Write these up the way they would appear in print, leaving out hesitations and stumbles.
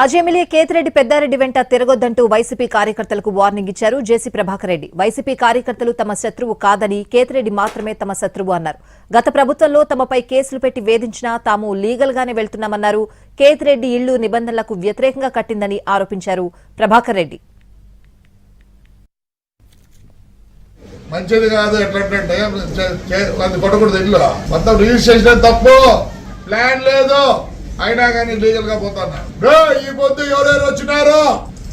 మాజీ ఎమ్మెల్యే కేతిరెడ్డి పెద్దారెడ్డి వెంట తిరగొద్దంటూ వైసీపీ కార్యకర్తలకు వార్నింగ్ ఇచ్చారు జేసీ ప్రభాకర్ రెడ్డి. వైసీపీ కార్యకర్తలు తమ శత్రువు కాదని, కేతిరెడ్డి మాత్రమే తమ శత్రువు అన్నారు. గత ప్రభుత్వంలో తమపై కేసులు పెట్టి వేధించినా తాము లీగల్ గానే వెళ్తున్నామన్నారు. కేతిరెడ్డి ఇళ్లు నిబంధనలకు వ్యతిరేకంగా కట్టిందని ఆరోపించారు ప్రభాకర్ రెడ్డి. మంచిది కాదు, ఎట్లంటే కొట్టకూడదు. ఇల్లు మొత్తం రిజిస్ట్రేషన్ తప్పు, ప్లాన్ లేదు, అయినా కానీ లీగల్ గా పోతున్నా. ఈ పొద్దు ఎవరెవరు వచ్చినారు,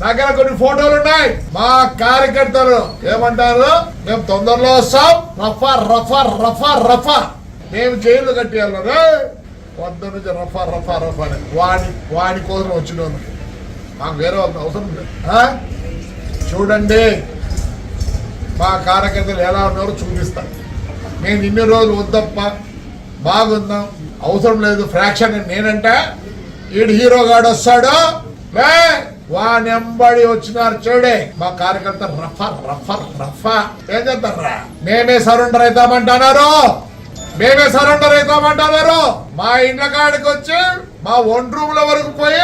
దగ్గర కొన్ని ఫోటోలు ఉన్నాయి. మా కార్యకర్తలు ఏమంటారు, మేము తొందరలో వస్తాం, రఫా రఫా రఫా రఫా, మేము జైలు కట్టేయాలి. వద్ద నుంచి రఫా రఫా రఫా అని వాడి కోసం వచ్చిన మాకు వేరే వాళ్ళకి అవసరం లేదు. చూడండి మా కార్యకర్తలు ఎలా ఉన్నారో చూపిస్తాం. నేను ఇన్ని రోజులు వద్దప్ప, బాగుందాం, అవసరం లేదు ఫ్రాక్షన్ నేనంటే, ఈడు హీరో గాడు వస్తాడు, వానెంబడి వచ్చినారు చూడే మా కార్యకర్త రఫా రఫా రఫా. ఏం చేస్తారా, మేమే సరెండర్ అవుతామంటున్నారు, మేమే సరెండర్ అవుతామంటున్నారు. మా ఇండ్ల కాడికి వచ్చి మా ఒంటి రూమ్ల వరకు పోయి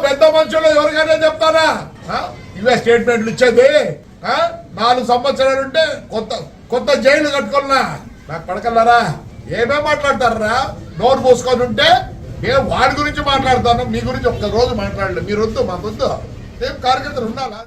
పెద్ద మనుషులు ఎవరికైనా చెప్తారా, ఇవే స్టేట్మెంట్లు ఇచ్చేది. 4 సంవత్సరాలు ఉంటే కొత్త జైలు కట్టుకున్నా నాకు పడకల్లారా. ఏమేం మాట్లాడతారా, నోరు పోసుకొని ఉంటే మేము వాడి గురించి మాట్లాడతాను, మీ గురించి ఒక్క రోజు మాట్లాడలేదు. మీరు వద్దు, మాకొద్దు, ఏం కార్యకర్తలు ఉండాలా.